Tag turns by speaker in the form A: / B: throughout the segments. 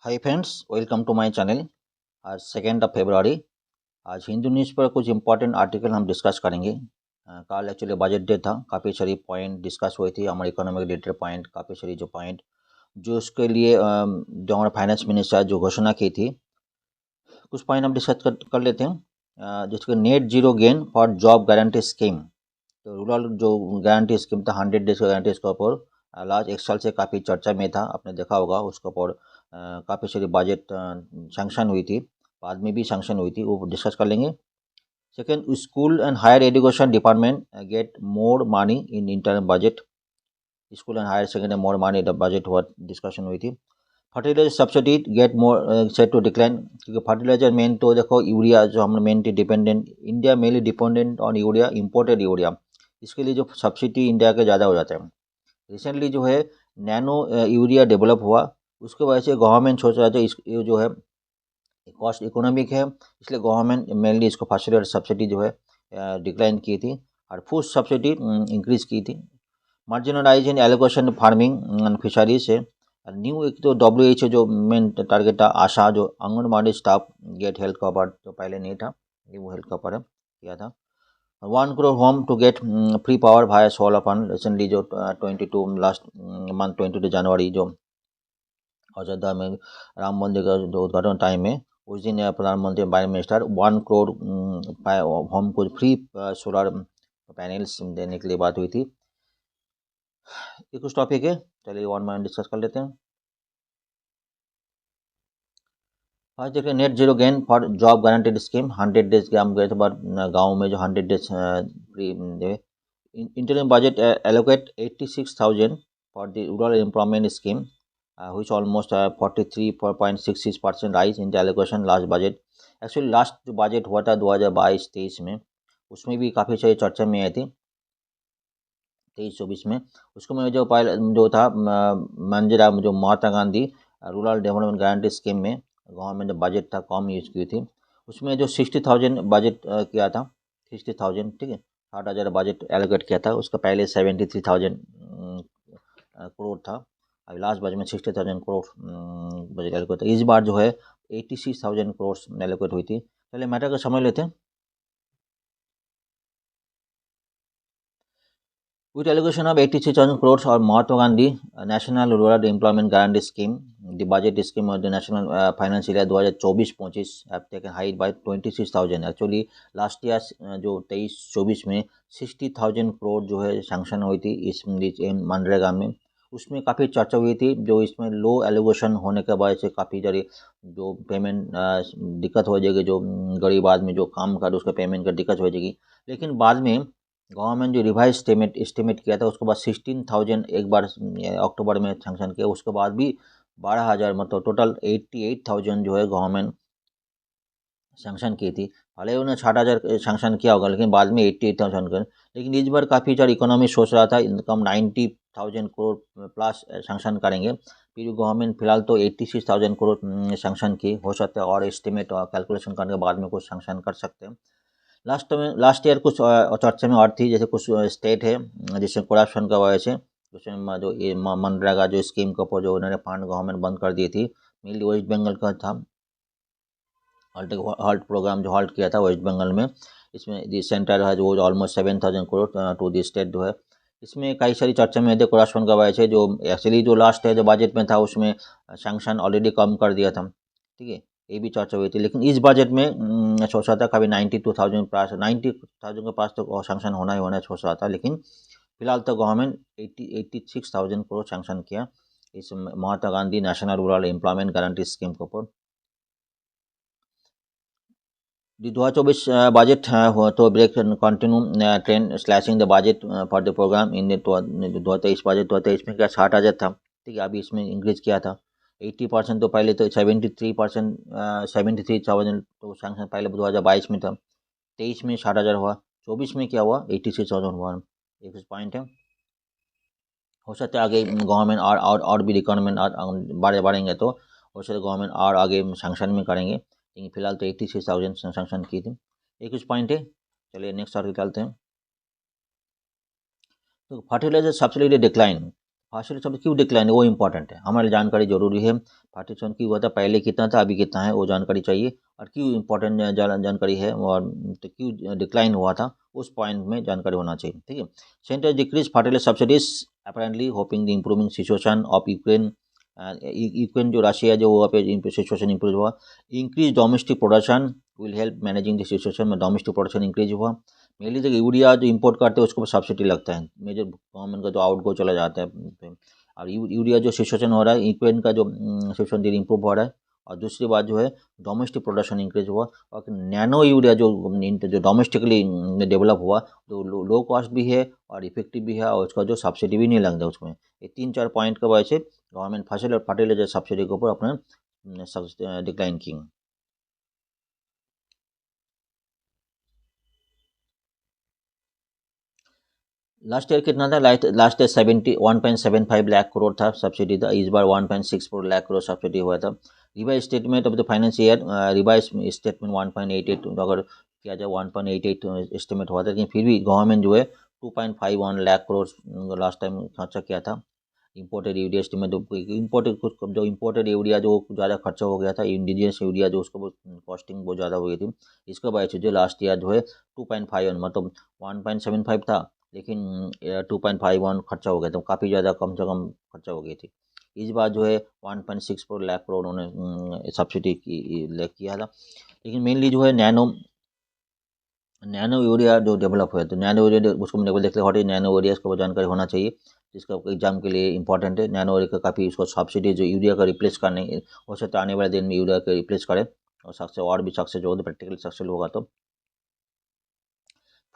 A: Hi friends, welcome to my channel. आज 2 फरवरी। आज Hindu news पर कुछ इंपॉर्टेंट आर्टिकल हम डिस्कस करेंगे। कल एक्चुअली बजट डे था, काफ़ी सारी पॉइंट डिस्कस हुई थी हमारे इकोनॉमिक रिलेटेड पॉइंट, काफ़ी सारी जो पॉइंट जो उसके लिए जो हमारा फाइनेंस मिनिस्टर जो घोषणा की थी, कुछ पॉइंट हम डिस्कस कर लेते हैं। जिसके net zero gain for job guarantee scheme, तो रूरल जो गारंटी स्कीम था 100 डेज का गारंटी, इसके ऊपर लास्ट 1 साल से काफ़ी चर्चा में था, आपने देखा होगा। उसके ऊपर काफ़ी सारी बजट सैंक्शन हुई थी, बाद में भी सैंक्शन हुई थी, वो डिस्कस कर लेंगे। Second, school and higher education department get more money in internal budget. School and higher secondary more money budget हुआ, डिस्कशन हुई थी। Fertiliser subsidy get more set to decline, क्योंकि फर्टिलाइजर मेन तो देखो यूरिया जो हम mainly dependent, India mainly dependent on urea, imported urea. इसके लिए जो सब्सिडी इंडिया के ज़्यादा हो जाते हैं। रिसेंटली जो है नैनो यूरिया डेवलप हुआ, उसके वजह से गवर्नमेंट सोच रहा था ये जो है कॉस्ट इकोनॉमिक है, इसलिए गवर्नमेंट मेनली इसको फर्टिलाइजर सब्सिडी जो है डिक्लाइन की थी, और फूड सब्सिडी इंक्रीज की थी। Marginalise in allocation farming and fisheries है। न्यू एक तो WHO जो मेन टारगेट था, आशा जो anganwadi staff get health cover, जो पहले नहीं था, न्यू हेल्थ कवर किया था। 1 crore home to get free power via solar fund, recently जो 22 लास्ट मंथ 22 जनवरी जो अयोध्या में राम मंदिर का जो उद्घाटन टाइम में, उस दिन प्रधानमंत्री प्राइम मिनिस्टर 1 crore होम को फ्री सोलर पैनल्स देने के लिए बात हुई थी। ये कुछ टॉपिक है, चलिए वन माइंड डिस्कस कर लेते हैं। आज देखिए net zero gain for job guaranteed scheme 100 days के, हम गए थे बट गाँव में जो 100 days free internal budget allocate 86,000 for the rural employment scheme, which almost 43.66% rise in the allocation last budget. Actually last जो बजट हुआ था 2022-23 में, उसमें भी काफ़ी सारी चर्चा में आई थी 23-24 में। उसको में जो पहले जो था मंजरा जो Mahatma Gandhi rural development guarantee scheme में गवर्नमेंट जो बजट था कम यूज़ की थी, उसमें जो 60,000 बजट किया था, 60,000, ठीक है, 60,000 बजट एलोकेट किया था। उसका पहले 73,000 करोड़ था, अभी लास्ट बजट में 60,000 करोड़ बजट एलोकेट था। इस बार जो है 86,000 करोड़ एलोकेट हुई थी। पहले मैटर को समझ लेते हैं। With allocation of 86,000 crores or Mahatma Gandhi National Rural Employment Guarantee Scheme, the budget scheme of the National Financial Year 2024-25 have taken high by 26,000। Actually last year जो 23-24 में 60,000 करोड़ जो है सैंक्शन हुई थी इस मनरेगा में, उसमें काफ़ी चर्चा हुई थी। जो इसमें लो एलोकेशन होने के वजह से काफ़ी सारी जो पेमेंट दिक्कत हो जाएगी, जो गरीब आदमी जो काम कर उसका पेमेंट का दिक्कत हो जाएगी। लेकिन बाद में गवर्नमेंट जो रिवाइज एस्टिमेट किया था, उसके बाद 16,000 एक बार अक्टूबर में सैंक्शन किया, उसके बाद भी 12,000 मतलब टोटल 88,000 जो है गवर्नमेंट सैंक्शन की थी। भले उन्होंने 60,000 सैंक्शन किया होगा, लेकिन बाद में 88,000 कर। लेकिन इस बार काफ़ी सारी इकोनॉमी सोच रहा था इनकम 90,000 करोड़ प्लस सैंक्शन करेंगे, फिर गवर्नमेंट फिलहाल तो 86,000 करोड़ सैंक्शन की। हो सकता है और एस्टिमेट और कैलकुलेशन करने के बाद में कुछ सैंक्शन कर सकते हैं। लास्ट ईयर कुछ चर्चा में और थी, जैसे कुछ स्टेट है जिसमें करप्शन का वजह से उसमें जो ये मनरेगा जो स्कीम के ऊपर जो उन्होंने फंड गवर्नमेंट बंद कर दी थी। मेनली वेस्ट बंगाल का था हॉल्ट प्रोग्राम, जो हॉल्ट किया था वेस्ट बंगाल में। इसमें दी सेंटर है जो almost 7,000 crore to the state जो है। इसमें कई सारी चर्चा में थे करप्शन का वजह से, जो एक्चुअली जो लास्ट है जो बजट में था उसमें सैंक्शन ऑलरेडी कम कर दिया था, ठीक है, ये भी चर्चा हुई थी। लेकिन इस बजट में सोचा था कभी 92,000 पास 90,000 के पास तो सैंक्शन होना ही होना सोच रहा था, लेकिन फिलहाल तो गवर्नमेंट 86,000 करोड़ सैंक्शन किया इस Mahatma Gandhi national rural employment guarantee scheme के ऊपर। 2024 budget to break and continue trend slashing the budget for the program in the 2023 budget 2023 में क्या 60,000 था, ठीक है, अभी इसमें इंक्रीज किया था 80%। तो पहले तो 73%, 73,000 तो सैंक्शन पहले 2022 में था, 23 में 60,000 हुआ, 24 में क्या हुआ 86,000 हुआ। एक पॉइंट है, हो सकता है आगे गवर्नमेंट और भी रिक्वायरमेंट बढ़ेंगे तो हो सकता है गवर्नमेंट और आगे सैंक्शन में करेंगे, लेकिन फिलहाल तो 86,000 सैंक्शन की थी। एक कुछ पॉइंट है, चलिए नेक्स्ट आर्टिकल चलते हैं। तो फर्टिलाइजर सब्सिडी डिक्लाइन, फास्टेस्ट शब्द क्यों डिक्लाइन है वो इंपॉर्टेंट है, हमारे जानकारी जरूरी है। फास्टेस्ट क्यों हुआ था, पहले कितना था अभी कितना है वो जानकारी चाहिए, और क्यों इंपॉर्टेंट जानकारी है और तो क्यों डिक्लाइन हुआ था उस पॉइंट में जानकारी होना चाहिए। ठीक है। Centre decrease fertiliser subsidies apparently hoping the improving situation of Ukraine. Ukraine जो रशिया जो वहाँ पे सिचुएशन इंप्रूव हुआ। Increase domestic production will help managing the situation में डोमेस्टिक प्रोडक्शन इंक्रीज हुआ। मेनली देखिए यूरिया जो इंपोर्ट करते हैं उसको सब्सिडी लगता है, मेजर गवर्नमेंट का जो आउट गो चला जाता है। और यूरिया जो सिचुएशन हो रहा है यूक्रेन का जो सिचुएशन धीरे इंप्रूव हो रहा है। और दूसरी बात जो है डोमेस्टिक प्रोडक्शन इंक्रीज हुआ, और नैनो यूरिया जो डोमेस्टिकली डेवलप हुआ जो लो कॉस्ट भी है और इफेक्टिव भी है, और उसका जो सब्सिडी भी नहीं लग रहा उसमें। ये 3-4 पॉइंट की वजह से गवर्नमेंट फर्टिलाइजर सब्सिडी के ऊपर अपने डिक्लाइन की। लास्ट ईयर कितना था, लास्ट ईयर 1.75 लाख करोड़ था सब्सिडी था, इस बार 1.64 लाख करोड़ सब्सिडी हुआ था। Revise statement of the finance year, revise statement 1.88 अगर किया जाए 1.88 एस्टिमेट हुआ था, लेकिन फिर भी गवर्नमेंट जो है 2.51 लाख करोड़ लास्ट टाइम खर्चा किया था। इम्पोर्टेड यूरिया एस्टिमेट इम्पोर्टेड कुछ जो इम्पोर्टेड यूरिया जो ज़्यादा खर्चा हो गया था, इंडिजिनियस यूरिया जो उसको कॉस्टिंग बहुत ज़्यादा हो गई थी, इसका वजह से जो लास्ट ईयर जो है 2.51 मतलब 1.75 था, लेकिन 2.51 खर्चा हो गया था, काफ़ी ज़्यादा कम से कम खर्चा हो गई थी। इस बार जो है 1.64 लाख करोड़ उन्होंने सब्सिडी किया था। लेकिन मेनली जो है नैनो यूरिया जो डेवलप हुआ, तो नैनो यूरिया उसको मैंने देख लिया हॉट नैनो यूरिया इसका जानकारी होना चाहिए, जिसका एग्जाम के लिए इंपॉर्टेंट है। नैनो यूरिया का काफ़ी उसको सब्सिडी जो यूरिया का रिप्लेस करने हो सकता है आने वाले दिन में यूरिया का रिप्लेस करे, और सक्सेस और भी सक्सेस होगा तो प्रैक्टिकल सक्सेस होगा। तो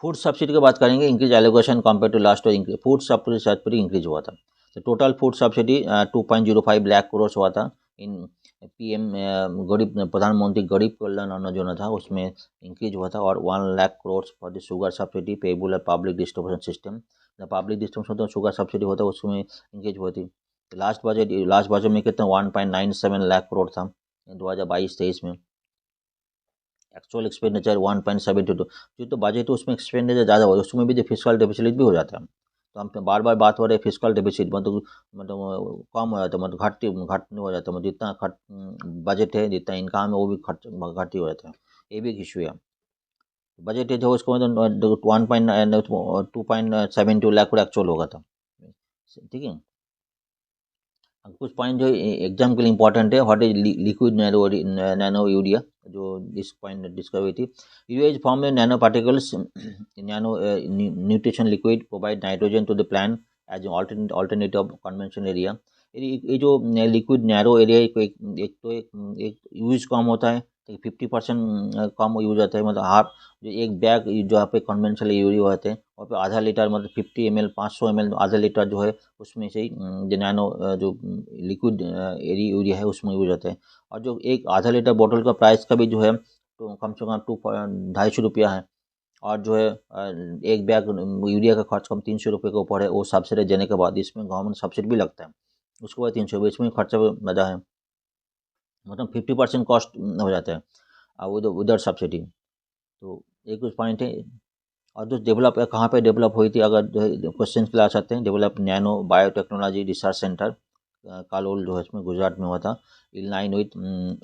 A: फूड सब्सिडी की बात करेंगे, increase allocation compare to last year, food subsidy increase हुआ था। तो total food subsidy 2.05 lakh crore हुआ था। इन पीएम गरीब प्रधानमंत्री गरीब कल्याण अन्न योजना था उसमें इंक्रीज हुआ था, और 1 lakh crore for the sugar subsidy payable है public distribution system. Public distribution तो शुगर सब्सिडी होता है उसमें इंक्रीज हुई थी। लास्ट बजट में कितना 1.97 लाख करोड़ था 2022-23 में। एक्चुअल एक्सपेंडिचर 1.72, जो तो बजट है उसमें एक्सपेंडिचर ज़्यादा हो, उसमें भी जो फिजिकल डेफिसिट भी हो जाता है। तो हम बार बार बात हो रही है फिजिकल डेफिसिट, मतलब कम हो जाता है, मतलब घट हो जाता है, मतलब जितना बजट है जितना इनकम है वो भी घट ही हो जाता है। ये भी एक इशू है। बजट है जो उसको मतलब 2.72 लाख करोड़ एक्चुअल होगा था। ठीक है। कुछ पॉइंट जो एग्जाम के लिए इंपॉर्टेंट है, what is liquid nano urea, जो इस पॉइंट डिस्कवर हुई थी। Urea is form nano particles nano nutrition liquid provide nitrogen to the plant as alternative of conventional urea. ये जो लिक्विड नैरो एरिया एक यूज कम होता है, तो 50% कम यूज होता है, मतलब हाफ जो एक बैग जो यहाँ पे कन्वेंशनल यूरिया होते हैं वहाँ पे आधा लीटर मतलब 50 ml 500 ml आधा लीटर जो है उसमें से ही जो नैनो जो लिक्विड यूरिया है उसमें यूज होता है। और जो एक आधा लीटर बोतल का प्राइस का भी जो है तो कम से कम 250 है, और जो है एक बैग यूरिया का खर्च कम 300 रुपये के ऊपर है। वो सब्सिडी देने के बाद इसमें गवर्नमेंट सब्सिडी भी लगता है, उसके बाद 300 इसमें खर्चा भी ज़्यादा है, मतलब 50% कॉस्ट हो जाता है उधर सब्सिडी। तो एक कुछ पॉइंट है। और जो डेवलप है कहाँ पे डेवलप हुई थी, अगर क्वेश्चन के लिए आ सकते हैं, develop nano biotechnology research centre Kalol जो है इसमें गुजरात में हुआ था, इन लाइन विथ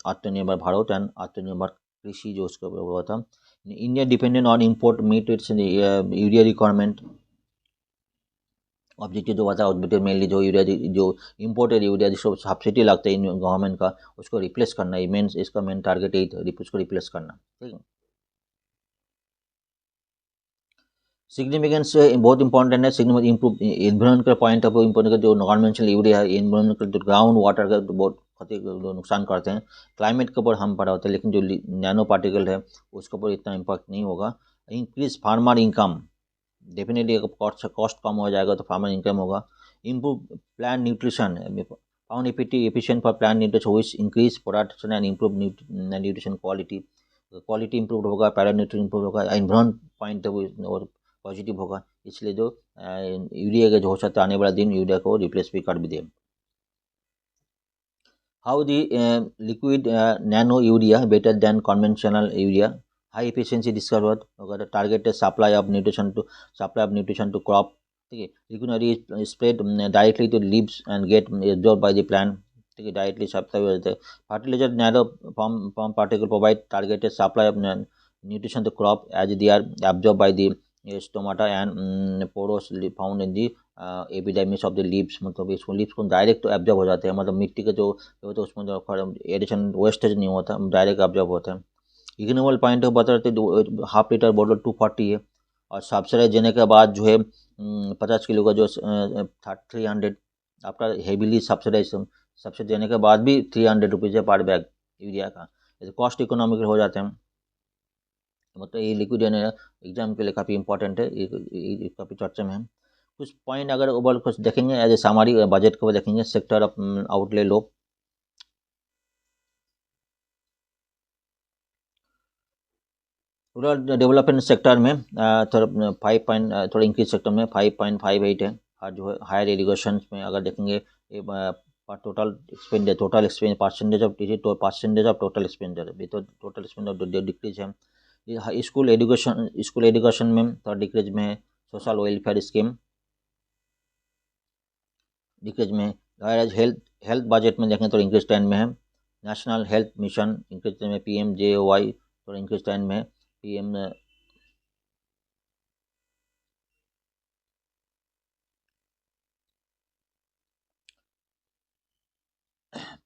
A: आत्मनिर्भर भारत एंड आत्मनिर्भर कृषि जो उसका हुआ था। India dependent on import meet its urea requirement, objective जो होता है ऑब्जेक्टिव मेनली जो यूरिया जो इम्पोर्टेड यूरिया जिसको सब्सिडी लगता है गवर्नमेंट का उसको रिप्लेस करना है, मेन इसका मेन टारगेट यही उसको रिप्लेस करना। ठीक है। सिग्निफिकेंस बहुत इंपॉर्टेंट है, सिग्निफिकेंस इम्प्रूव एनवायरमेंट का पॉइंट ऑफ व्यू इंपॉर्टेंट है। जो नॉन कन्वेंशनल यूरिया है एनवायरमेंट का जो ग्राउंड वाटर का तो बहुत नुकसान करते हैं, क्लाइमेट के ऊपर हम पड़ा होता है, लेकिन जो नैनो पार्टिकल है उसके ऊपर इतना इम्पैक्ट नहीं होगा। इंक्रीज फार्मर इनकम, डेफिनेटली अगर कॉस्ट कम हो जाएगा तो फार्मर इनकम होगा। Improve plant nutrition, found efficient for plant nutrition which increase production and improve nutrition quality improve होगा, पैरान्यूट्रिशन इम्प्रूव होगा, एनवायरमेंट पॉइंट और पॉजिटिव होगा। इसलिए जो यूरिया का जो हो सकता है आने वाला दिन यूरिया को रिप्लेस भी कर भी दे। How the liquid nano urea better than conventional urea, high efficiency discover अगर targeted supply of nutrition to crop ठीक है। Liquid spread directly to leaves and get absorb by the plant, ठीक है, डायरेक्टली सप्लाई हो जाते हैं। Fertiliser narrow form particle provide targeted supply of nutrition the crop as they are absorb by the stomata and pores found in the epidermis of the leaves, मतलब इसको leaves को direct absorb हो जाते हैं, मतलब मिट्टी के जो होता है उसमें जो एडिशन वेस्टेज नहीं होता, डायरेक्ट एब्जॉर्ब होता है। इग्नोवल पॉइंट बता रहे थे हाफ लीटर बॉटल 240 है, और सब्सिडाइज देने के बाद जो है 50 किलो का जो 300 आपका हेवीली सब्सिडी देने के बाद भी 300 रुपीज़ है पर बैग यूरिया का, तो कॉस्ट इकोनॉमिकल हो जाते हैं। मतलब ये लिक्विड एग्जाम के लिए काफ़ी इंपॉर्टेंट है, ये काफ़ी चर्चा में है। कुछ पॉइंट अगर ओवरऑल कुछ देखेंगे एज ए हमारी बजट को देखेंगे, sector of outlay low, rural development sector में थोड़ा 5 इंक्रीज सेक्टर में 5.58 है, और जो है हायर एजुकेशन में अगर देखेंगे टोटल एक्सपेंडिचर परसेंटेज ऑफ तो परसेंटेज ऑफ टोटल एक्सपेंडिचर भी, तो टोटल एक्सपेंडिचर डिक्रीज है। स्कूल एजुकेशन में थोड़ा डिक्रीज में है। सोशल वेलफेयर स्कीम डिक्रीज में है। हेल्थ बजट में देखें तो इंक्रीज ट्रेंड में है। National health mission increase trend में, PMJOY थोड़ा इंक्रीज ट्रेंड में है।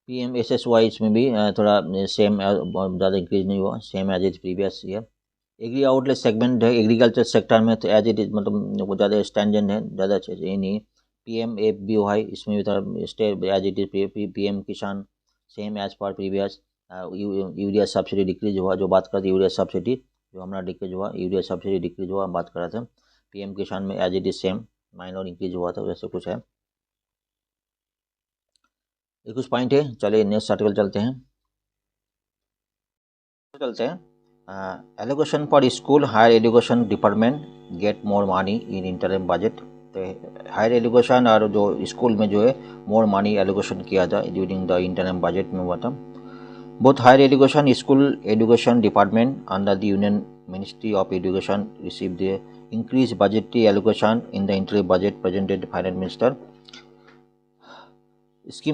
A: PMSSY इसमें भी थोड़ा सेम, बहुत ज़्यादा इंक्रीज नहीं हुआ, same as is previous year. Agri outlet segment है एग्रीकल्चर सेक्टर में, तो एज इट इज, मतलब वो ज़्यादा स्टैंडर्ड है, ज़्यादा ये नहीं। PMFBY इसमें भी थोड़ा stay as it is. PM Kisan same as पर प्रीवियस। यूरिया सब्सिडी डिक्रीज हुआ, जो बात करते यूरिया सब्सिडी जो हमारा डिक्रीज हुआ, यूरिया सब्सिडी डिक्रीज हुआ, हम बात कर रहे थे। PM किसान में as it is same, minor increase हुआ था, वैसे कुछ है। ये कुछ पॉइंट है, चलिए नेक्स्ट आर्टिकल चलते हैं। Allocation for school higher education department get more money in interim budget. तो हायर एजुकेशन और जो स्कूल में जो है मोर मनी एलोकेशन किया था ड्यूरिंग द इंटरिम बजट में हुआ था। Both higher education school education department under the union ministry of education receive the increase budgetary allocation in the interim budget presented finance minister.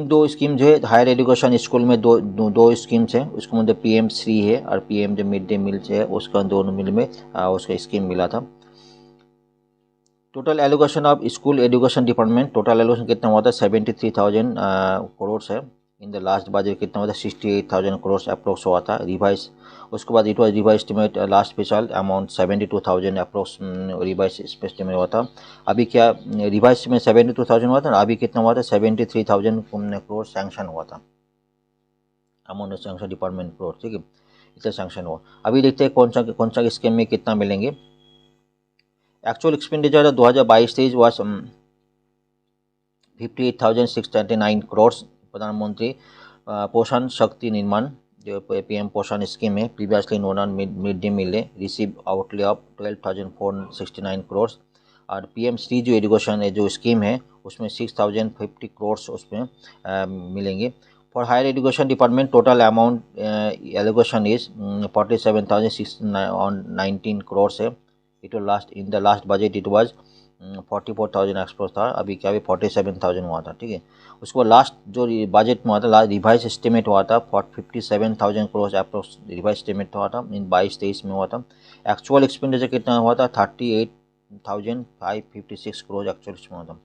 A: दो scheme जो है higher education school में दो schemes हैं, उसके मध्य PM श्री है और PM जो मिड डे मील है उसका, दोनों मिल में उसका स्कीम मिला था। Total allocation of school education department, total allocation कितना हुआ था 73,000 करोड़ है। इन द लास्ट बजट कितना हुआ था 68,000 करोड़ अप्रोक्स हुआ था रिवाइज। उसके बाद it was revise estimate last फिसल अमाउंट 72,000 अप्रोक्स रिवाइज एस्टिमेट हुआ था। अभी क्या रिवाइज में 72,000 हुआ था ना, अभी कितना हुआ था 73,000 करोड़ सैंक्शन हुआ था, अमाउंट सैंक्शन डिपार्टमेंट करोड़, ठीक है, इतना सैंक्शन हुआ। अभी देखते हैं कौन सा स्कीम में कितना मिलेंगे। Actual expenditure 2022-23 was 58,639 crore. प्रधानमंत्री पोषण शक्ति निर्माण जो PM पोषण स्कीम है, previously known on mid day meal है, रिसीव आउटले ऑफ 12,469 करोड़। और PM श्री जो एजुकेशन है जो स्कीम है उसमें 6,050 करोड़ उसमें मिलेंगे। For higher education department total amount allocation is 47,619 crore है। It was last in the last budget it was 44,000 एक्सपोज था, अभी क्या भी 47,000 हुआ था, ठीक है। उसको लास्ट जो बजट में हुआ था रिवाइज एस्टिमेट हुआ था 57,000 करोड़ अप्रोक्स रिवाइज एस्टिमेट हुआ था, इन 22-23 में हुआ था। एक्चुअल एक्सपेंडिचर कितना हुआ था 38,556 करोड़ एक्चुअल में हुआ था।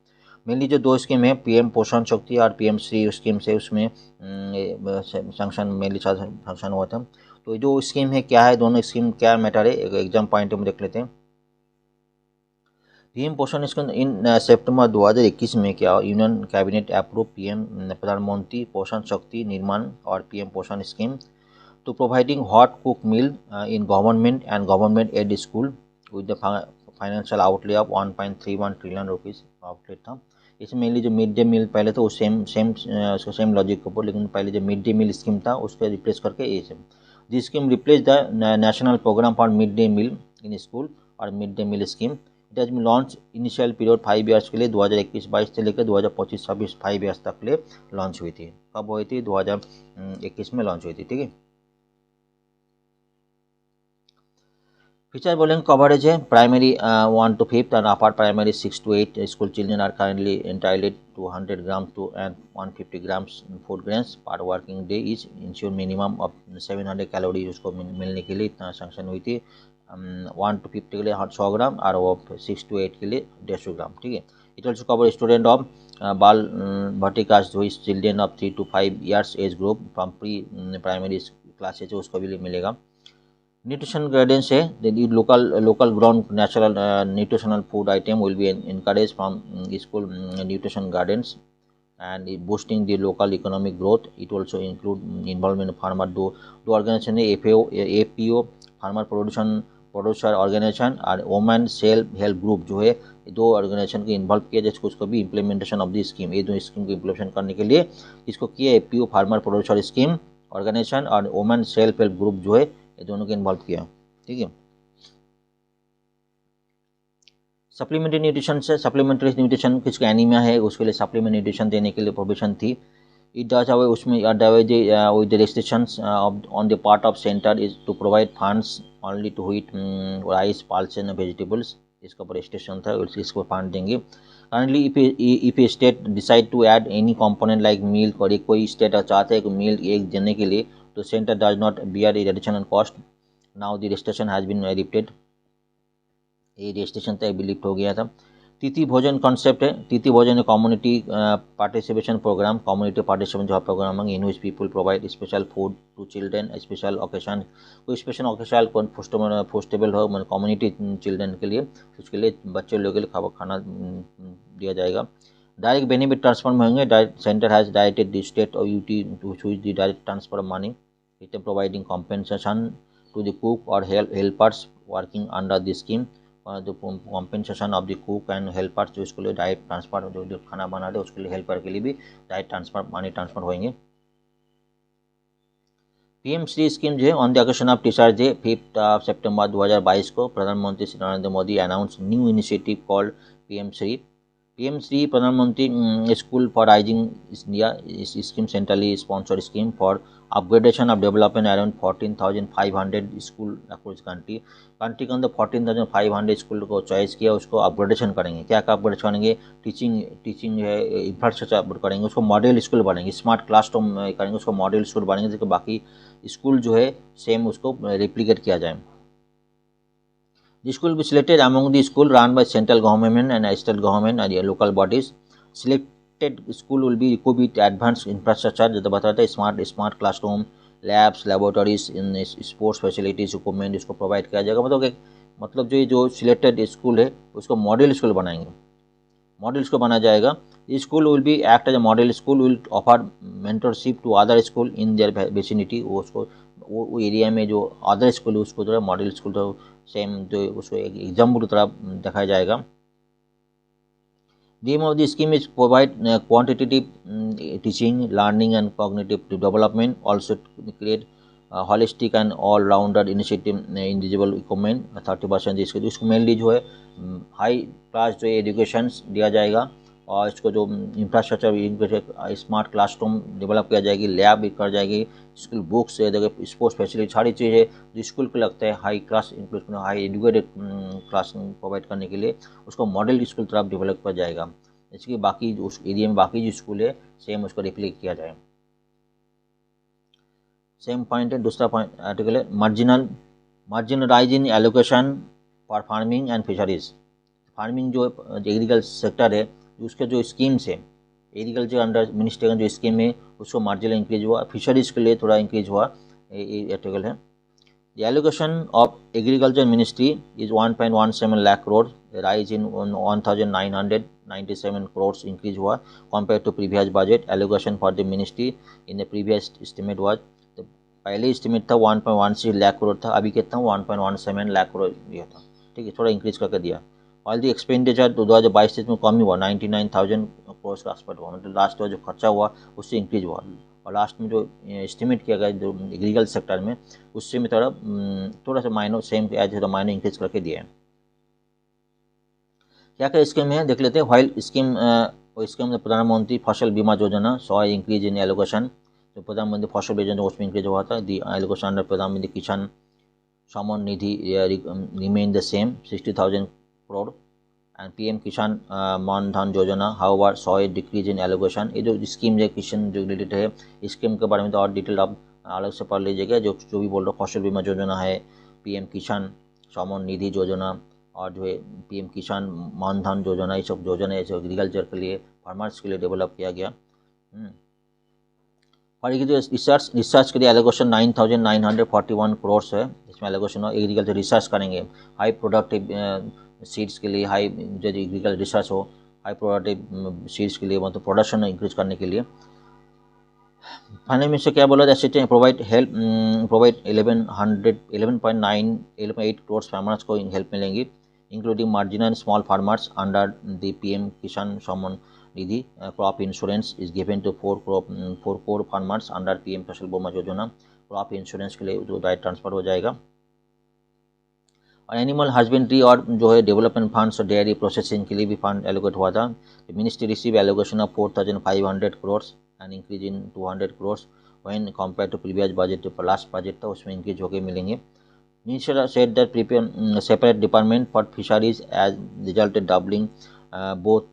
A: मेनली जो दो स्कीम है PM पोषण शक्ति और PM श्री स्कीम से उसमें सैंक्शन मेनली सैंक्शन हुआ था। तो जो स्कीम है क्या है, दोनों स्कीम क्या मैटर है, एग्जाम पॉइंट में देख लेते हैं। PM पोषण स्कीम इन सितंबर 2021 में क्या यूनियन कैबिनेट अप्रूव PM प्रधानमंत्री पोषण शक्ति निर्माण और PM Poshan scheme to providing hot cook meal in government and government aid school with the financial outlay of 1.31 trillion rupees outlet था। इसमें मेनली जो मिड डे मील पहले तो उसका सेम लॉजिक के ऊपर, लेकिन पहले जो मिड डे मील स्कीम था उस पर रिप्लेस करके ये same this scheme replace the national programme for mid day meal in school और mid day meal scheme. It has been launch initial period 5 years के लिए 2021-22 से लेकर 2025-26 5 ईयर्स तक के लिए लॉन्च हुई थी। कब हुई थी 2021 में लॉन्च हुई थी, ठीक है। फीचर बोलेंगे कवरेज है primary 1 to 5th and upper primary 6 to 8 school children are currently entitled to 100 grams to and 150 grams food grains per working day each ensure minimum of 700 calorie उसको मिलने के लिए इतना सैंक्शन हुई थी। 1 to 50 के लिए 100 ग्राम और वो 6 to 8 के लिए 150 ग्राम, ठीक है। It also cover student of बाल भट्टिकास जो इस children of 3 to 5 years age group from pre primary classes उसको भी मिलेगा। न्यूट्रिशन गाइडेंस है local ground natural nutritional food item will be encouraged from school nutrition gardens and boosting the local economic growth. It also include involvement of farmer दो organisation है APO farmer producer organisation और women self help group जो है दो organisation को involve किया जिसको उसको भी इम्प्लीमेंटेशन ऑफ द स्कीम, ये दो स्कीम को इम्प्लीमेंटेशन करने के लिए इसको किया APO farmer producer scheme organisation और वोमेन सेल्फ हेल्प ग्रुप जो है ये दोनों को इन्वॉल्व किया, ठीक है। सप्लीमेंट्री न्यूट्रिशन से सप्लीमेंट्री न्यूट्रिशन किसको एनीमिया है उसके लिए सप्लीमेंट न्यूट्रिशन देने के लिए प्रोविजन थी। इट डज अवे उसमें with the restrictions on the part of centre is to provide funds only to wheat rice pulses and vegetables, इसका ऊपर रेस्ट्रिक्शन था इसको फंड देंगे। Currently if a state decide to add any component like milk और कोई state चाहते हैं कि मिल्क एग देने के लिए तो centre does not bear additional cost. Now the restriction has been lifted, ये रजिस्ट्रेशन तक लिफ्ट हो गया था। तिथि भोजन कॉन्सेप्ट है, Tithi Bhojan community participation programme, community participation जो प्रोग्राम है in which people provide special food to children special occasion, कोई special occasion festival हो मतलब कम्युनिटी चिल्ड्रेन के लिए उसके लिए बच्चे लोगों के लिए खाना दिया जाएगा। डायरेक्ट बेनिफिट ट्रांसफर में होंगे, centre has directed the state और UT to choose the direct transfer of money it providing compensation to the cook और helpers working under the scheme, जो compensation of the cook and helpers जो इसके लिए direct transfer जो खाना बना रहे उसके लिए हेल्पर के लिए भी डायरेक्ट ट्रांसफर मनी ट्रांसफर होंगे। PM श्री स्कीम जो है on the occasion of teachers day 5 सितंबर 2022 को प्रधानमंत्री Shri Narendra Modi announce new initiative called PM Shri प्रधानमंत्री स्कूल फॉर राइजिंग इंडिया इस scheme centrally sponsored scheme for upgradation of development around 14,500 school across country के अंदर 14,500 school को चॉइस किया, उसको अपग्रेडेशन करेंगे। क्या अपग्रेड करेंगे? टीचिंग है इंफ्रास्ट्रक्चर अपग्रेड करेंगे, उसको मॉडल स्कूल बनेंगे, स्मार्ट क्लासरूम करेंगे, उसको मॉडल स्कूल बनेंगे जिसको बाकी स्कूल जो है सेम उसको रेप्लिकेट किया जाए। The school will be selected among the school run by central government and state government and local bodies. Selected school will be equipped with advanced infrastructure जो बताता है smart classroom, labs, laboratories, in sports facilities equipment इसको provide किया जाएगा। मतलब जो selected school है उसको मॉडल स्कूल बनाएंगे, मॉडल स्कूल बनाया जाएगा। School will be act as a model school, will offer mentorship to other school in their vicinity, वो एरिया में जो अदर स्कूल है उसको जो है मॉडल स्कूल तो सेम जो उसको एग्जाम्पल की तरह दिखाया जाएगा। The aim of the scheme is provide quantitative teaching, learning and cognitive development, also to create holistic and all-rounder initiative individual equipment 30% इसको मेनली जो है हाई क्लास जो एजुकेशन दिया जाएगा और इसको जो इंफ्रास्ट्रक्चर स्मार्ट क्लासरूम डेवलप किया जाएगी, लैब भी कर जाएगी, स्कूल बुक्स देखिए स्पोर्ट्स फैसिलिटी सारी चीज़ें जो स्कूल को लगता है high class high educated class provide करने के लिए उसको मॉडल स्कूल तरफ डेवलप किया जाएगा। इसके बाकी उस एरिया में बाकी जो स्कूल है सेम उसको रिप्लिकेट किया जाए। सेम पॉइंट है। दूसरा पॉइंट आर्टिकल है marginalise in allocation for farming and fisheries. Farming जो एग्रीकल्चर सेक्टर है उसके जो स्कीम्स है एग्रीकल्चर अंडर मिनिस्ट्री का जो स्कीम है उसको मार्जिनल इंक्रीज हुआ, फिशरीज के लिए थोड़ा इंक्रीज हुआ, ये आर्टिकल है। The allocation of agriculture ministry is 1.17 lakh crore, rise in 1997 crore increase हुआ compare to previous budget. Allocation for the ministry in the previous estimate was, तो पहले एस्टिमेट था 1.16 लाख करोड़ था, अभी कितना 1.17 लाख करोड़ दिया था, ठीक है, थोड़ा इंक्रीज करके दिया। ऑल दी एक्सपेंडिचर 2022 में कम हुआ 99,000 करोड़ का आसपास हुआ, मतलब लास्ट जो खर्चा हुआ उससे इंक्रीज हुआ और लास्ट में जो एस्टिमेट किया गया जो एग्रीकल्चर सेक्टर में उससे में थोड़ा सा minor same as minor increase करके दिया है। क्या क्या स्कीम है देख लेते हैं। वाइल स्कीम स्कीम प्रधानमंत्री फसल बीमा योजना सॉ इंक्रीज इन एलोकेशन, जो प्रधानमंत्री फसल बीमा योजना उसमें इंक्रीज हुआ था। दी एलोकेशन अंडर प्रधानमंत्री किसान Saman Nidhi remain the same, 60,000 crore. And PM Kisan मान धन योजना however saw a decrease in allocation। ये जो स्कीम है किसान जो रिलेटेड है, इस स्कीम के बारे में तो और डिटेल आप अलग से पढ़ लीजिएगा। जो भी बोल रहा हूँ, फसल बीमा योजना है, PM किसान सम्मान निधि योजना और जो है PM किसान मान धन योजना, ये सब योजना है जो एग्रीकल्चर के लिए, फार्मर्स के लिए डेवलप किया गया। और ये जो रिसर्च के लिए एलोकेशन 9,941 करोड़ है, इसमें एलोकेशन एग्रीकल्चर रिसर्च करेंगे, हाई प्रोडक्टिव सीड्स के लिए, हाई जो एग्रीकल्चर रिसर्च हो, हाई प्रोडक्टिव सीड्स के लिए, मतलब प्रोडक्शन इंक्रीज करने के लिए। फाइनल में से क्या बोला, दैट प्रोवाइड 11.8 करोड़ फार्मर्स को हेल्प मिलेंगी, including marginal small farmers under the PM Kisan Samman Nidhi. Crop insurance is given to 4 crore farmers under PM Fasal बीमा योजना। क्रॉप इंश्योरेंस के लिए जो डायरेक्ट ट्रांसफर हो जाएगा। और एनिमल हस्बेंड्री और जो है डेवलपमेंट फंड्स और डेयरी प्रोसेसिंग के लिए भी फंड एलोकेट हुआ था। Ministry receive allocation of 4,500 crore and increase in 200 crore when compare to previous budget. Last budget था उसमें इंक्रीज होकर मिलेंगे। Minister said that separate department for fisheries has resulted doubling both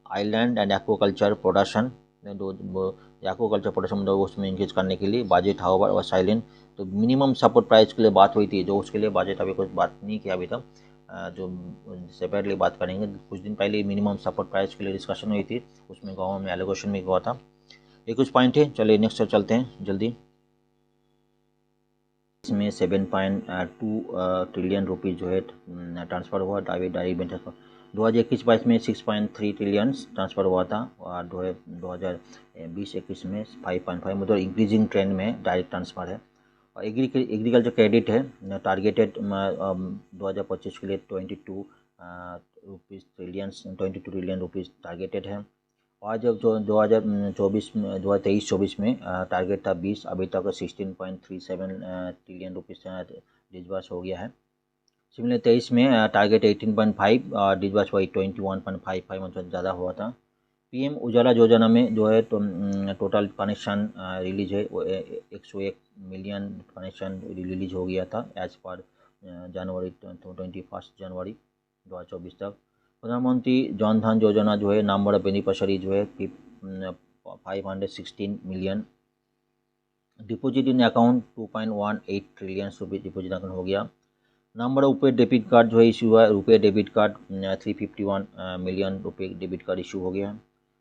A: island and aquaculture production। Aquaculture production मतलब उसमें increase करने के लिए budget however और साइलेंट। तो मिनिमम सपोर्ट प्राइस के लिए बात हुई थी, जो उसके लिए बजट अभी कुछ बात नहीं किया अभी तक, जो सेपरेटली बात करेंगे। कुछ दिन पहले मिनिमम सपोर्ट प्राइस के लिए डिस्कशन हुई थी, उसमें गाँव में एलोकेशन भी हुआ था। ये कुछ पॉइंट है। चलिए नेक्स्ट चलते हैं जल्दी। इसमें 7.2 ट्रिलियन रुपीज़ जो है ट्रांसफ़र हुआ डायरी बैंक ट्रांसफर। 2021-22 में 6.3 ट्रिलियन ट्रांसफ़र हुआ था और 2020-21 में 5.5, मतलब इंक्रीजिंग ट्रेंड में डायरेक्ट ट्रांसफ़र है। और एग्रीकल्चर क्रेडिट है टारगेटेड 2025 के लिए 22 ट्रिलियन रुपीज़ टारगेटेड है। और जब जो 2023-24 में टारगेट था 20, अभी तक 16.37 ट्रिलियन रुपीज़ डिसबर्स हो गया है। सिमिलर 23 में टारगेट 18.5 और डिसबर्स वही 21.55, मतलब ज़्यादा हुआ था। PM उजाला योजना में जो है तो टोटल कनेक्शन रिलीज है 101 मिलियन कनेक्शन रिलीज हो गया था एज पर जनवरी 21 जनवरी 2024 तक। प्रधानमंत्री जन धन योजना जो है नंबर ऑफ बेनिफिशियरी जो है 516 million. Deposit in account 2.18 trillion रुपये डिपॉजिट अकाउंट हो गया। नंबर ऑफ रुपये डेबिट कार्ड जो है इशू हुआ है, रुपये डेबिट कार्ड 351 मिलियन रुपये डेबिट कार्ड इशू हो गया है।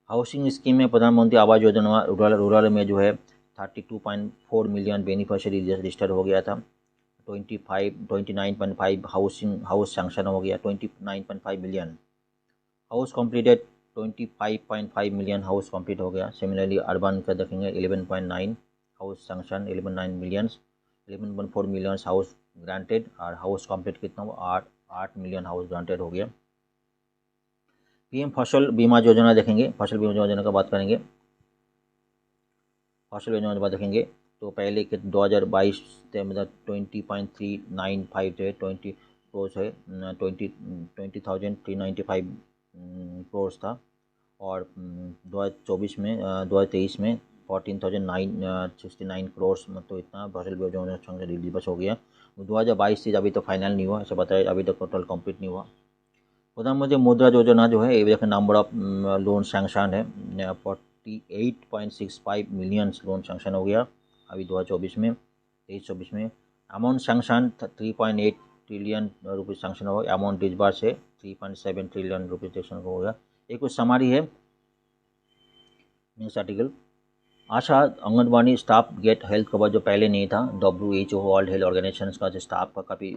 A: हाउसिंग स्कीम में प्रधानमंत्री आवास योजना रूरल में जो है 32.4 मिलियन बेनिफिशियरी रजिस्टर हो गया था। 29.5 हाउस सैंक्शन हो गया, 29.5 million. House completed 25.5 million house complete हो गया। सिमिलरली अर्बन का देखेंगे 11.9 house sanction 11.9 millions, 11.4 million house granted और हाउस कंप्लीट कितना हुआ 8 मिलियन हाउस ग्रांटेड हो गया। PM फसल बीमा योजना देखेंगे, फसल बीमा योजना का बात करेंगे। फसल बीमा योजना बात देखेंगे तो पहले के 2022 से मतलब 20.395 जो है 20 क्रोर्स है 20,395 करोड़ था। और 2024 में 2023 में 14,969 करोड़, मतलब इतना फसल बीमा योजना रिलीज हो गया। 2022 से अभी तो फाइनल नहीं हुआ, ऐसा बताया, अभी तक टोटल कंप्लीट नहीं हुआ। प्रधानमंत्री मुद्रा योजना जो है ये देखिए नंबर ऑफ लोन सैंक्शन है 48.65 मिलियन लोन सैंक्शन हो गया अभी 2024 में 23-24 में। Amount sanction 3.8 trillion rupees sanction हो गया। अमाउंट डिसबर्स है 3.7 ट्रिलियन रुपीज़ सैंक्शन हो गया। एक कुछ समारी है news article. ASHA anganwadi staff get health cover जो पहले नहीं था, WHO वर्ल्ड हेल्थ ऑर्गेनाइजेशन का जो स्टाफ का काफ़ी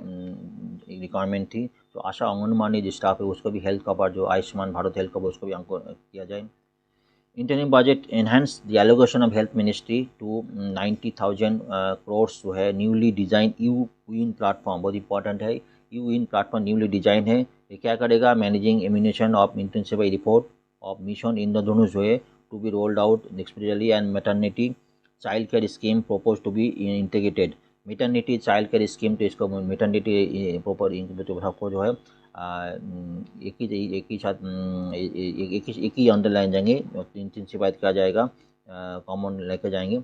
A: रिक्वायरमेंट थी, तो आशा आंगनबाड़ी जो स्टाफ है उसको भी हेल्थ कवर, जो आयुष्मान भारत हेल्थ कवर उसको भी किया जाए। Internal budget enhance the allocation of health ministry to 90,000 crore जो है न्यूली डिजाइन यूविन प्लेटफॉर्म, बहुत इंपॉर्टेंट है। यूविन प्लेटफॉर्म न्यूली डिजाइन है, ये क्या करेगा, managing immunisation of intensified report of mission Indradhanush जो है to be rolled out expediently and maternity child care scheme proposed to be integrated। maternity child care scheme तो इसको maternity प्रॉपर सबको जो है एक ही अंडर लाइन जाएंगे, 3 सिफारिश किया जाएगा, कॉमन लेके जाएंगे।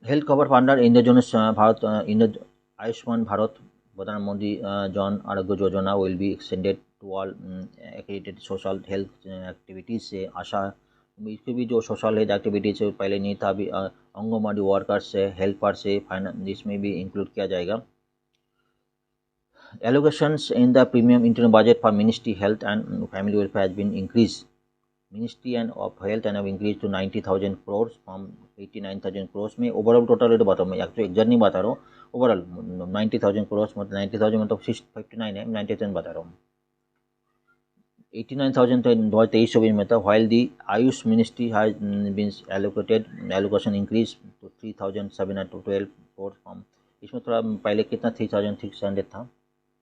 A: हेल्थ कवर फांडर इंद्रधनुष भारत इंद्र आयुष्मान भारत प्रधानमंत्री Jan Arogya Yojana will be extended to all accredited social health activities से आशा इसके भी जो सोशल हेल्थ एक्टिविटीज़ है पहले नहीं था, अभी आंगनबाड़ी वर्कर्स से हेल्पर से फाइनेंस इसमें भी इंक्लूड किया जाएगा। Allocations in the premium internal budget for Ministry Health and Family Welfare has been increased. Ministry and of Health and have increased to 90,000 crores from 89,000 crores में ओवरऑल टोटल रेट बता रहा हूँ मैं, actually exact नहीं बता रहा हूँ, overall 90,000 crores मतलब 90,000 मतलब 659 है, 90,000 बता रहा हूँ। 89,000 तो 2023 में था, while the Ayush Ministry has been allocation increase to 3,712 crores from, इसमें थोड़ा पहले कितना 3,600 था,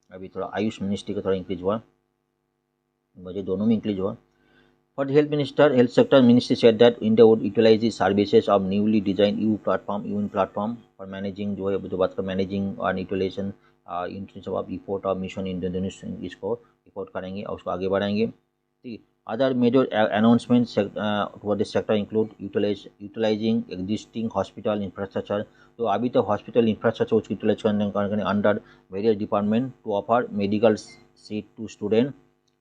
A: अभी थोड़ा आयुष मिनिस्ट्री का थोड़ा इंक्रीज हुआ, बजट दोनों में इंक्रीज हुआ। For the health sector ministry said that India would utilize the services of newly designed EU platform for managing जो है जो बात का managing और utilization international of effort of mission Indradhanush इसको इफोर्ट करेंगे और उसको आगे बढ़ाएंगे। ठीक, other major announcement for this sector include utilising existing hospital infrastructure, तो अभी तक हॉस्पिटल इंफ्रास्ट्रक्चर उसको यूटिलाइज करने under various department to offer medical seat to student,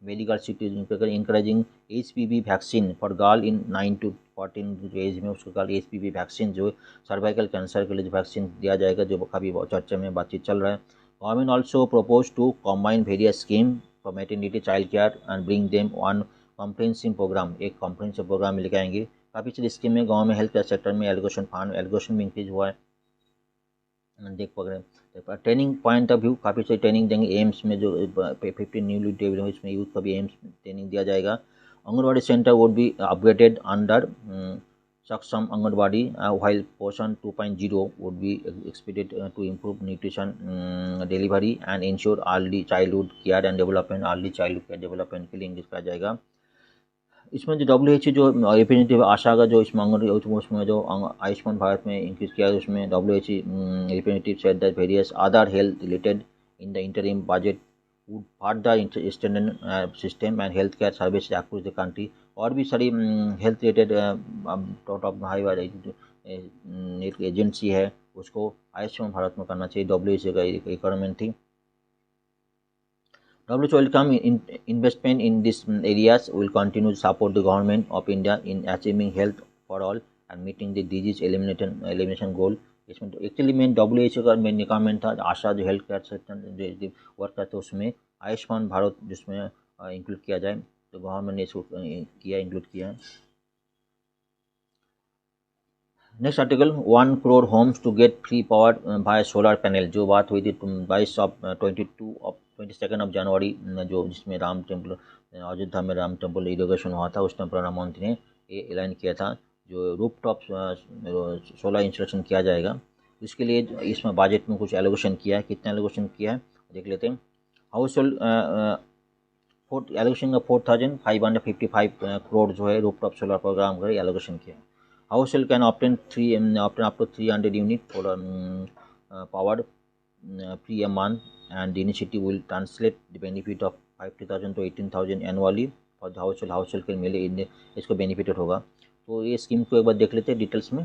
A: medical seat encouraging HPV vaccine for girl in 9 to 14 age में, उसको girl HPV vaccine जो cervical cancer के लिए वैक्सीन दिया जाएगा, जो काफ़ी चर्चा में बातचीत चल रहा है। Government also propose to combine various scheme for maternity child care and bring them one comprehensive programme, एक कॉम्प्रिहेंसिव प्रोग्राम लेके आएंगे। काफ़ी सारी स्कीम में गाँव में हेल्थ केयर सेक्टर में एलोकेशन भी इंक्रीज हुआ है, देख पा रहे। ट्रेनिंग पॉइंट ऑफ व्यू काफ़ी सारी ट्रेनिंग देंगे, एम्स में जो 15 न्यूली डेवलप इसमें यूथ का भी एम्स ट्रेनिंग दिया जाएगा। Anganwadi centre would be upgraded under सक्षम आंगनबाड़ी while पोषण 2.0 would be expected to improve nutrition delivery and ensure early childhood care and development, early childhood care development के लिए इंग्लिश कहा जाएगा। इसमें जो WHO जो रिप्रेजेंटेटिव आशा का जो इसमें उसमें जो आयुष्मान भारत में इंक्रीज किया है, उसमें WHO representative said that various other health related in the interim budget would further strengthen system and health care service across the country, और भी सारी हेल्थ रिलेटेड टॉप हाई एक एजेंसी है उसको आयुष्मान भारत में करना चाहिए, WHO का रिक्वायरमेंट थी। WHO welcome investment in these areas, will continue to support the government of India in achieving health for all and meeting the disease elimination goal। इसमें actually main WHO का main requirement था, आशा जो health care sector जो work करते हैं उसमें आयुष्मान भारत जिसमें include किया जाए, तो गवर्नमेंट ने इसको इंक्लूड किया है। Next article 1 crore homes to get free power by solar panel, जो बात हुई थी 22 ऑफ जनवरी जो जिसमें राम टेम्पल अयोध्या में राम टेम्पल इनॉग्रेशन हुआ था, उस टाइम प्रधानमंत्री ने ये ऐलान किया था जो रूफटॉप सोलर इंस्टॉलेशन किया जाएगा, इसके लिए इसमें बजट में कुछ एलोकेशन किया है। कितना एलोकेशन किया है देख लेते हैं। हाउस होल्ड एलोकेशन का 4,555 करोड़ जो है रूफटॉप सोलर प्रोग्राम का एलोकेशन किया है। Household can obtain up to 300 unit for powered free a month, and the initiative will translate the benefit of 50,000 to 18,000 annually for the household के मिले इसको benefited होगा। तो ये स्कीम को एक बार देख लेते हैं डिटेल्स में।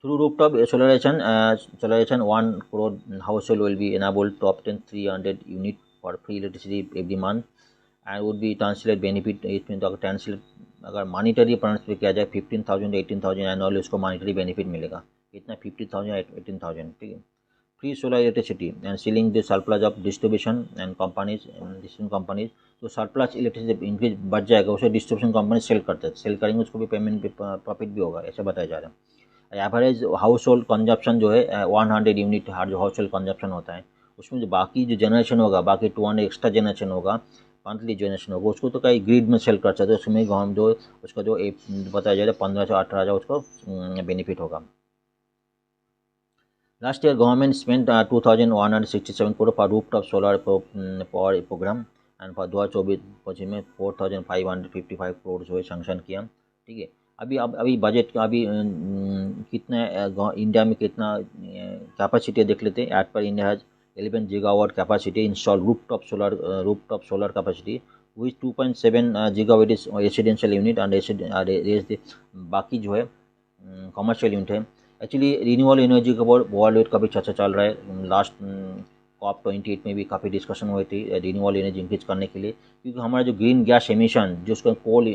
A: Through rooftop solarisation 1 crore household will be enabled to obtain 300 unit for free electricity every month and would be translate benefit, इसमें तो अगर ट्रांसलेट अगर मॉनिटरी ट्रांसफर किया जाए 15,000 18,000 एनुअली उसको मॉनिटरी बेनिफिट मिलेगा, कितना 50,000 18,000, ठीक है। Free solar electricity and ceiling the surplus of distribution and companies तो सरप्लस इलेक्ट्रिसिटी इंक्रीज बढ़ जाएगा, उसे डिस्ट्रीब्यूशन कंपनी सेल करेंगे, उसको भी पेमेंट प्रॉफिट भी होगा, ऐसा बताया जा रहा है। एवरेज हाउस होल्ड कंजप्शन जो है 100 यूनिट हर जो हाउस होल्ड कंजप्शन होता है, उसमें जो बाकी जो जनरेशन होगा बाकी 200 एक्स्ट्रा जनरेशन होगा मंथली जनरेशन होगा, उसको तो कई ग्रिड में सेल कर सकते हैं, उसमें हम जो उसका जो बताया जाए 1500 18,000 उसको बेनिफिट होगा। Last year government spend 2,167 crore for rooftop solar power programme and for 2024-25 में 4,555 करोड़ जो है सैंक्शन किया, ठीक है। अभी बजट का अभी कितना इंडिया में कितना कैपेसिटी देख लेते हैं। एट पर India has 11 gigawatt capacity installed rooftop solar capacity with 2.7 gigawatt is residential unit and बाकी जो है कमर्शियल यूनिट है। एक्चुअली रिन्यूएबल एनर्जी के ऊपर वर्ल्ड वाइड काफ़ी चर्चा चल रहा है। लास्ट COP28 में भी काफ़ी डिस्कशन हुई थी रिन्यूएबल एनर्जी इंक्रीज करने के लिए, क्योंकि हमारा जो ग्रीन गैस एमिशन जो उसको कोल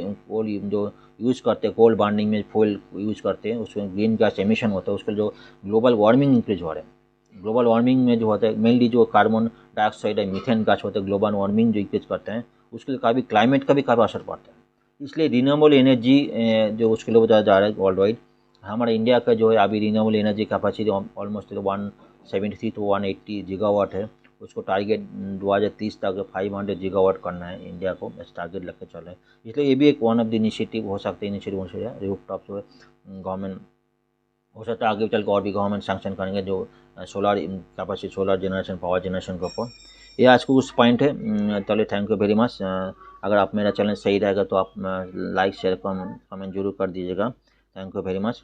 A: जो यूज़ करते हैं, कोल बर्निंग में फ्यूल यूज़ करते हैं, उसमें ग्रीन गैस एमिशन होता है, उसका जो ग्लोबल वार्मिंग इंक्रीज हो रहा है। ग्लोबल वार्मिंग में जो होता है मेनली जो कार्बन डाइऑक्साइड है, मीथेन गैस होता है, ग्लोबल वार्मिंग जो इंक्रीज करते हैं, उसके लिए काफ़ी क्लाइमेट का भी काफ़ी असर पड़ता है। इसलिए रिन्यूएबल एनर्जी जो उसके लिए बताया जा रहा है वर्ल्ड वाइड। हमारा इंडिया का जो है अभी renewable energy capacity almost 173 to 180 gigawatt है। उसको टारगेट 2030 तक 500 गीगावाट करना है इंडिया को, इस टारगेट लेकर चल रहे हैं। इसलिए ये भी एक वन ऑफ द इनिशिएटिव हो सकते हैं, इनिशिएटिव हो सकता है रूफटॉप जो है गवर्नमेंट, हो सकता है आगे चल के और भी गवर्नमेंट सैंक्शन करेंगे जो solar capacity, solar generation, power generation के ऊपर। ये आज को उस पॉइंट है। चलिए, थैंक यू वेरी मच। अगर आप मेरा चैनल सही रहेगा तो आप लाइक शेयर कमेंट जरूर कर दीजिएगा। Thank you very much.